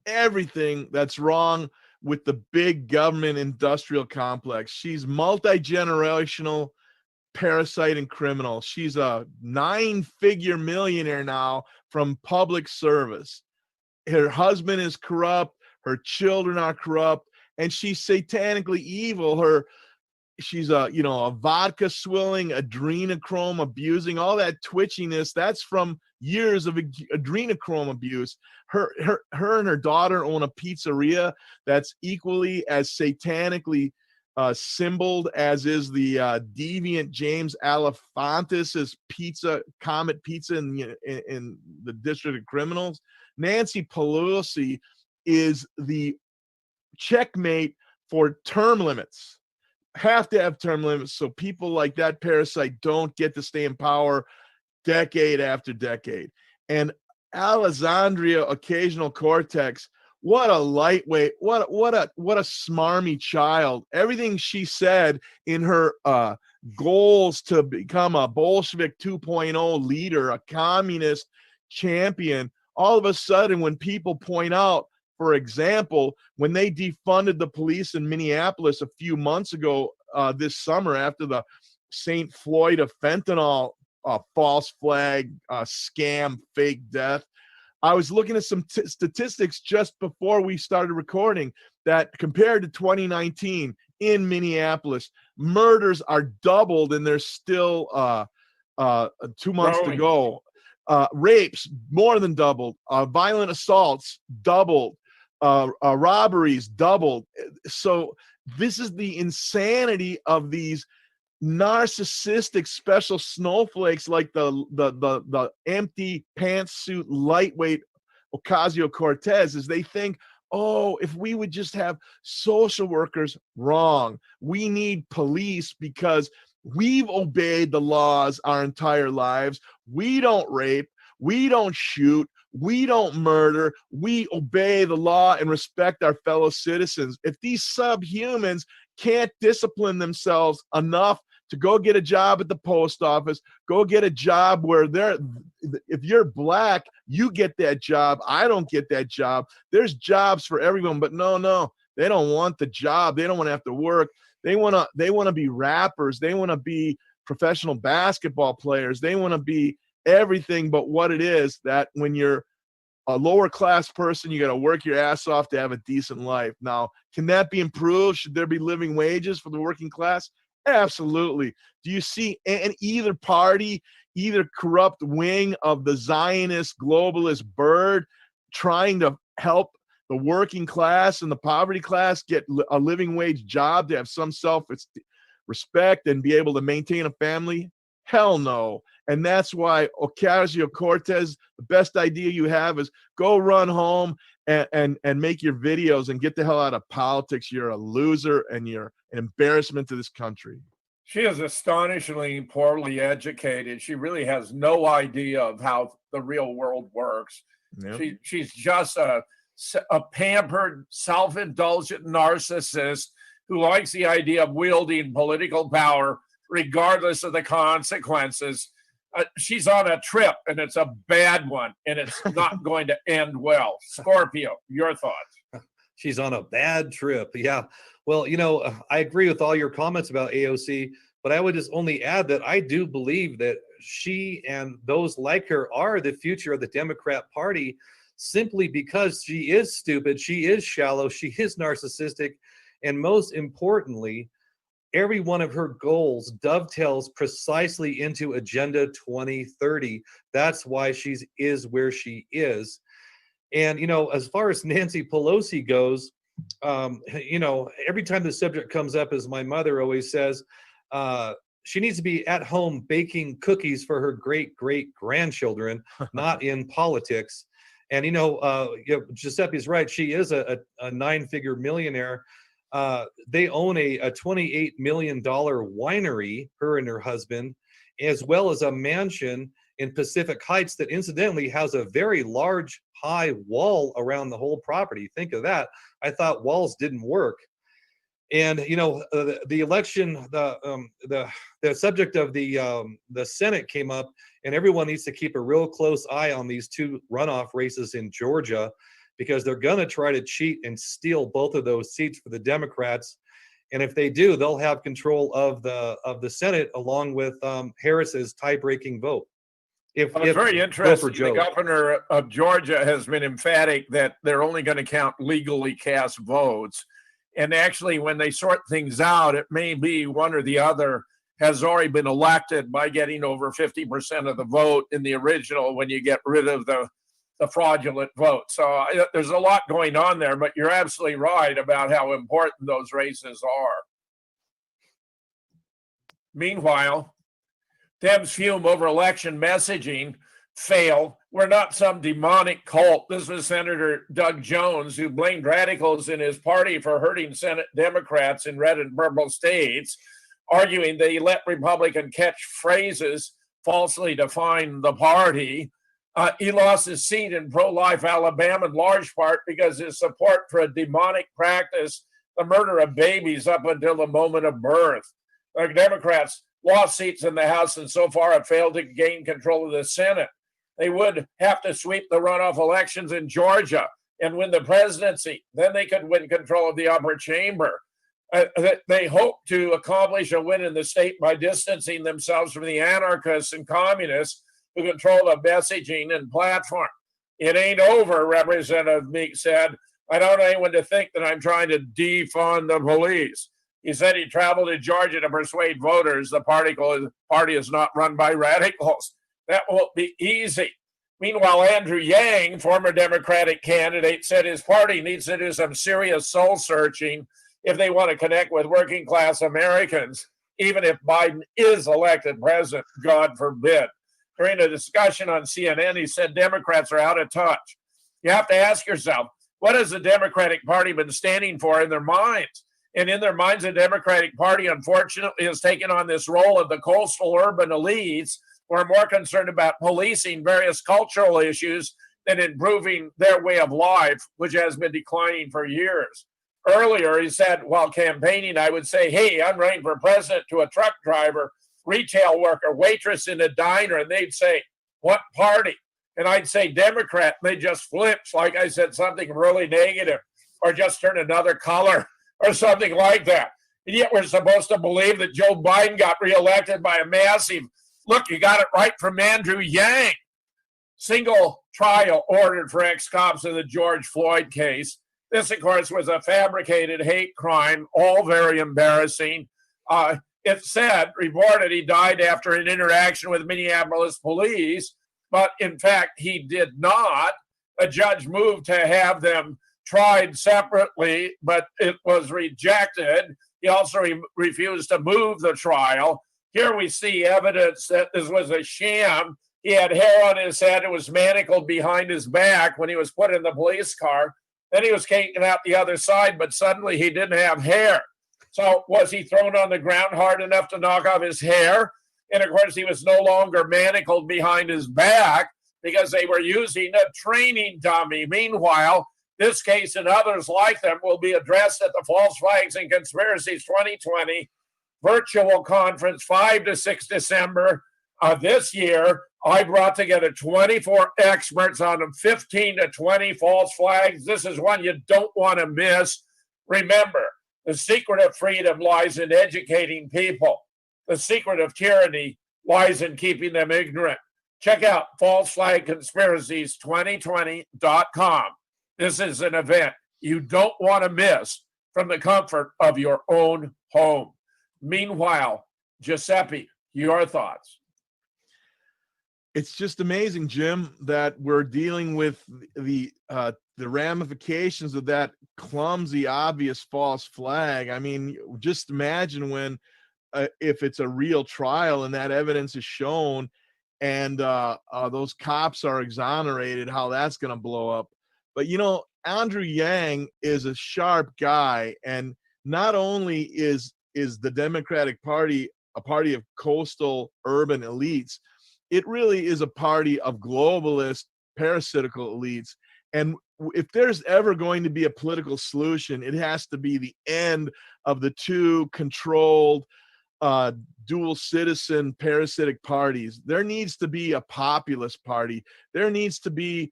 everything that's wrong with the big government industrial complex. She's multi-generational parasite and criminal. She's a 9-figure millionaire now from public service. Her husband is corrupt. Her children are corrupt, and she's satanically evil. She's a vodka swilling, adrenochrome abusing, all that twitchiness. That's from years of adrenochrome abuse. Her and her daughter own a pizzeria that's equally as satanically symboled as is the deviant James Alefantis' pizza, Comet Pizza in the District of Criminals. Nancy Pelosi is the checkmate for term limits. Have to have term limits so people like that parasite don't get to stay in power decade after decade. And Alexandria Ocasio-Cortez, what a lightweight, what a smarmy child. Everything she said in her goals to become a Bolshevik 2.0 leader, a communist champion, all of a sudden when people point out, for example, when they defunded the police in Minneapolis a few months ago this summer after the St. Floyd of fentanyl false flag scam, fake death, I was looking at some statistics just before we started recording that compared to 2019 in Minneapolis, murders are doubled and there's still 2 months to go. Rapes more than doubled. Violent assaults doubled. Robberies doubled. So this is the insanity of these narcissistic special snowflakes like the empty pantsuit lightweight Ocasio-Cortez, is they think, oh, if we would just have social workers, wrong. We need police because we've obeyed the laws our entire lives. We don't rape. We don't shoot. We don't murder. We obey the law and respect our fellow citizens. If these subhumans can't discipline themselves enough to go get a job at the post office, go get a job where if you're black, you get that job. I don't get that job. There's jobs for everyone, but no, they don't want the job. They don't want to have to work. They want to be rappers. They want to be professional basketball players. They want to be everything but what it is, that when you're a lower class person, you got to work your ass off to have a decent life. Now, can that be improved? Should there be living wages for the working class? Absolutely. Do you see in either party, either corrupt wing of the Zionist globalist bird trying to help the working class and the poverty class get a living wage job to have some self-respect and be able to maintain a family? Hell no. And that's why Ocasio-Cortez, the best idea you have is go run home and make your videos and get the hell out of politics. You're a loser and you're an embarrassment to this country. She is astonishingly poorly educated. She really has no idea of how the real world works. Yep. She's just a pampered, self-indulgent narcissist who likes the idea of wielding political power regardless of the consequences. She's on a trip, and it's a bad one, and it's not going to end well. Scorpio, your thoughts? She's on a bad trip. Yeah. Well, I agree with all your comments about AOC, but I would just only add that I do believe that she and those like her are the future of the Democrat Party, simply because she is stupid, she is shallow, she is narcissistic, and most importantly, every one of her goals dovetails precisely into Agenda 2030. That's why she is where she is. And, as far as Nancy Pelosi goes, every time the subject comes up, as my mother always says, she needs to be at home baking cookies for her great grandchildren, not in politics. And, Giuseppe's right. She is a 9-figure millionaire. They own a $28 million winery, her and her husband, as well as a mansion in Pacific Heights that incidentally has a very large, high wall around the whole property. Think of that. I thought walls didn't work. And the election, the subject of the Senate came up, and everyone needs to keep a real close eye on these 2 runoff races in Georgia, because they're going to try to cheat and steal both of those seats for the Democrats. And if they do, they'll have control of the Senate, along with Harris's tie-breaking vote. It's very interesting. The governor of Georgia has been emphatic that they're only going to count legally cast votes. And actually, when they sort things out, it may be one or the other has already been elected by getting over 50% of the vote in the original when you get rid of the fraudulent vote. So there's a lot going on there, but you're absolutely right about how important those races are. Meanwhile, Dems fume over election messaging fail. We're not some demonic cult. This was Senator Doug Jones, who blamed radicals in his party for hurting Senate Democrats in red and purple states, arguing that he let Republican catchphrases falsely define the party. He lost his seat in pro-life Alabama in large part because his support for a demonic practice, the murder of babies up until the moment of birth. The Democrats lost seats in the House and so far have failed to gain control of the Senate. They would have to sweep the runoff elections in Georgia and win the presidency. Then they could win control of the upper chamber. They hope to accomplish a win in the state by distancing themselves from the anarchists and communists who control the messaging and platform. It ain't over, Representative Meek said. I don't want anyone to think that I'm trying to defund the police. He said he traveled to Georgia to persuade voters the party is not run by radicals. That won't be easy. Meanwhile, Andrew Yang, former Democratic candidate, said his party needs to do some serious soul searching if they want to connect with working class Americans, even if Biden is elected president, God forbid. During a discussion on CNN, he said Democrats are out of touch. You have to ask yourself, what has the Democratic Party been standing for in their minds? And in their minds, the Democratic Party, unfortunately, has taken on this role of the coastal urban elites who are more concerned about policing various cultural issues than improving their way of life, which has been declining for years. Earlier, he said, while campaigning, I would say, hey, I'm running for president to a truck driver, retail worker, waitress in a diner, and they'd say, what party? And I'd say Democrat, and they just flips, like I said, something really negative, or just turn another color, or something like that. And yet we're supposed to believe that Joe Biden got reelected by a massive, look, you got it right from Andrew Yang. Single trial ordered for ex-cops in the George Floyd case. This, of course, was a fabricated hate crime, all very embarrassing. It said, reported he died after an interaction with Minneapolis police, but in fact, he did not. A judge moved to have them tried separately, but it was rejected. He also refused to move the trial. Here we see evidence that this was a sham. He had hair on his head. It was manacled behind his back when he was put in the police car. Then he was taken out the other side, but suddenly he didn't have hair. So was he thrown on the ground hard enough to knock off his hair? And of course, he was no longer manacled behind his back because they were using a training dummy. Meanwhile, this case and others like them will be addressed at the False Flags and Conspiracies 2020 virtual conference, 5 to 6 December. This year, I brought together 24 experts on 15 to 20 false flags. This is one you don't want to miss. Remember, the secret of freedom lies in educating people. The secret of tyranny lies in keeping them ignorant. Check out falseflagconspiracies2020.com. This is an event you don't want to miss from the comfort of your own home. Meanwhile, Giuseppe, your thoughts. It's just amazing, Jim, that we're dealing with the ramifications of that clumsy, obvious false flag. I mean, just imagine when, if it's a real trial and that evidence is shown, and those cops are exonerated, how that's going to blow up. But Andrew Yang is a sharp guy, and not only is the Democratic Party a party of coastal urban elites, it really is a party of globalist parasitical elites. And if there's ever going to be a political solution, it has to be the end of the two controlled dual citizen parasitic parties. There needs to be a populist party. There needs to be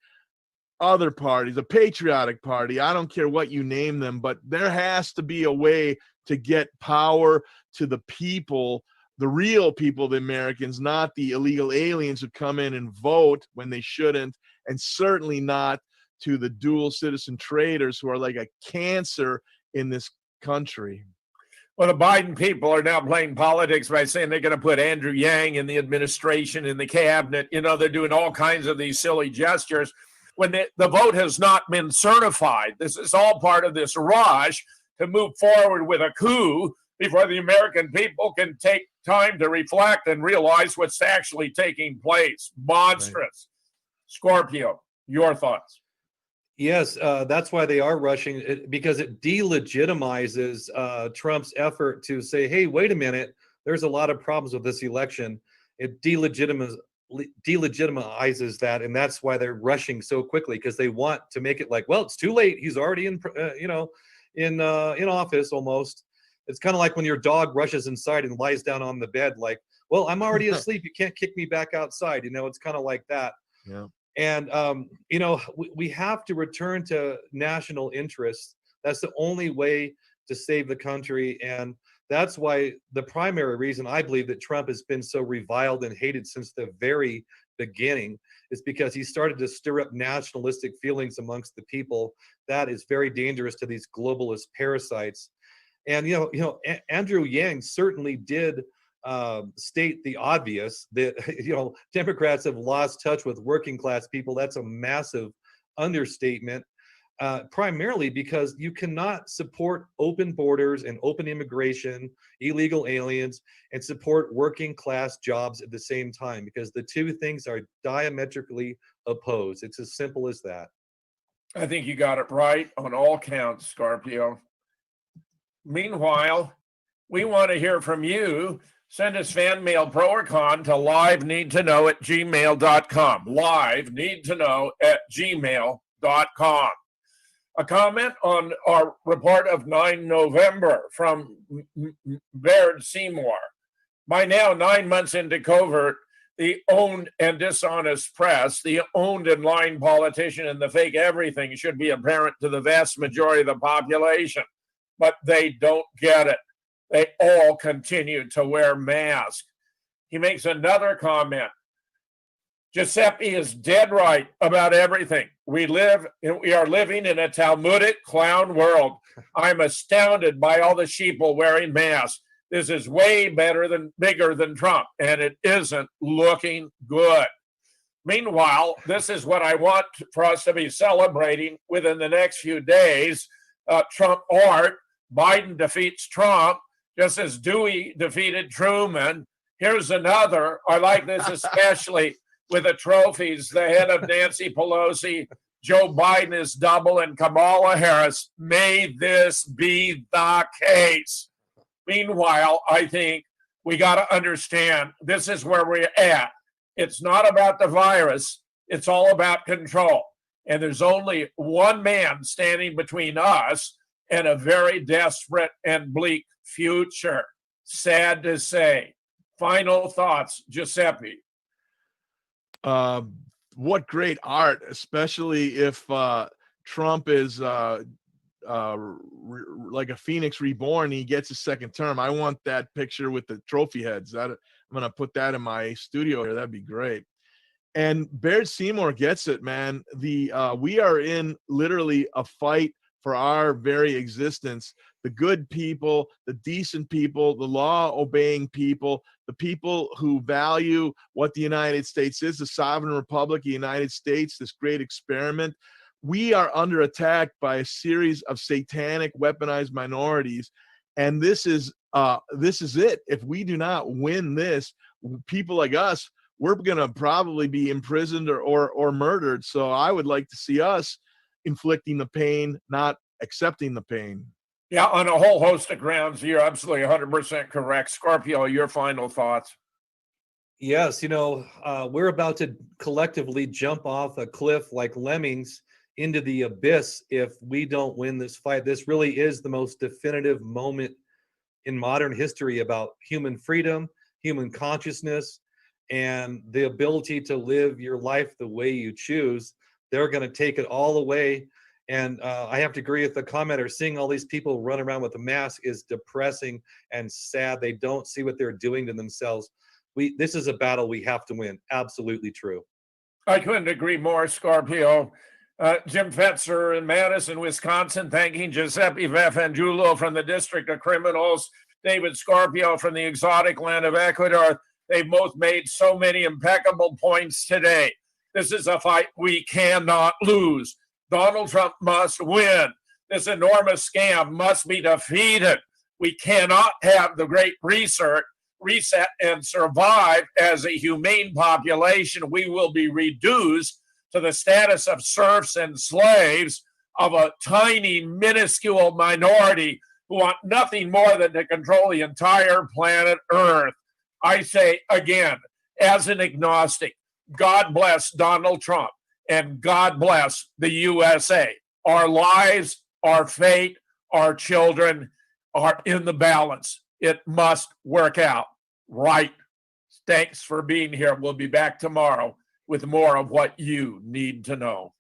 other parties, a patriotic party. I don't care what you name them, but there has to be a way to get power to the people, the real people, the Americans, not the illegal aliens who come in and vote when they shouldn't, and certainly not to the dual citizen traitors who are like a cancer in this country. Well, the Biden people are now playing politics by saying they're going to put Andrew Yang in the administration, in the cabinet. They're doing all kinds of these silly gestures when the vote has not been certified. This is all part of this rush to move forward with a coup before the American people can take time to reflect and realize what's actually taking place. Monstrous. Right. Scorpio, your thoughts? Yes, that's why they are rushing it, because it delegitimizes Trump's effort to say, hey, wait a minute, there's a lot of problems with this election. It delegitimizes that, and that's why they're rushing so quickly, because they want to make it like, well, it's too late. He's already in office almost. It's kind of like when your dog rushes inside and lies down on the bed, like, well, I'm already asleep. You can't kick me back outside. It's kind of like that. Yeah. And, we have to return to national interests. That's the only way to save the country. And that's why the primary reason I believe that Trump has been so reviled and hated since the very beginning is because he started to stir up nationalistic feelings amongst the people. That is very dangerous to these globalist parasites. And, Andrew Yang certainly did state the obvious that, Democrats have lost touch with working class people. That's a massive understatement, primarily because you cannot support open borders and open immigration, illegal aliens, and support working class jobs at the same time, because the two things are diametrically opposed. It's as simple as that. I think you got it right on all counts, Scorpio. Meanwhile, we want to hear from you. Send us fan mail, pro or con, to liveneedtoknow@gmail.com. liveneedtoknow@gmail.com. A comment on our report of 9 November from Baird Seymour. By now, 9 months into covert, the owned and dishonest press, the owned and lying politician, and the fake everything should be apparent to the vast majority of the population. But they don't get it. They all continue to wear masks. He makes another comment. Giuseppe is dead right about everything. We are living in a Talmudic clown world. I'm astounded by all the sheeple wearing masks. This is way bigger than Trump, and it isn't looking good. Meanwhile, this is what I want for us to be celebrating within the next few days. Trump art. Biden defeats Trump, just as Dewey defeated Truman. Here's another. I like this especially with the trophies. The head of Nancy Pelosi, Joe Biden is double, and Kamala Harris. May this be the case. Meanwhile, I think we got to understand this is where we're at. It's not about the virus. It's all about control. And there's only one man standing between us and a very desperate and bleak future. Sad to say. Final thoughts, Giuseppe. What great art, especially if Trump is like a phoenix reborn. He gets a second term. I want that picture with the trophy heads. I'm gonna put that in my studio here. That'd be great. And Baird Seymour gets it, man. We are in literally a fight for our very existence. The good people, the decent people, the law-obeying people, the people who value what the United States is, the sovereign republic of the United States, this great experiment. We are under attack by a series of satanic, weaponized minorities, and this is it. If we do not win this, people like us, we're going to probably be imprisoned or murdered. So I would like to see us inflicting the pain, not accepting the pain. Yeah, on a whole host of grounds, you're absolutely 100% correct. Scorpio, your final thoughts. Yes, we're about to collectively jump off a cliff like lemmings into the abyss if we don't win this fight. This really is the most definitive moment in modern history about human freedom, human consciousness, and the ability to live your life the way you choose. They're going to take it all away. And I have to agree with the commenter. Seeing all these people run around with a mask is depressing and sad. They don't see what they're doing to themselves. This is a battle we have to win. Absolutely true. I couldn't agree more, Scorpio. Jim Fetzer in Madison, Wisconsin, thanking Giuseppe Vaffangiulo from the District of Criminals, David Scorpio from the exotic land of Ecuador. They've both made so many impeccable points today. This is a fight we cannot lose. Donald Trump must win. This enormous scam must be defeated. We cannot have the Great Reset and survive as a humane population. We will be reduced to the status of serfs and slaves of a tiny, minuscule minority who want nothing more than to control the entire planet Earth. I say again, as an agnostic, God bless Donald Trump and God bless the USA. Our lives, our fate, our children are in the balance. It must work out right. Thanks for being here. We'll be back tomorrow with more of what you need to know.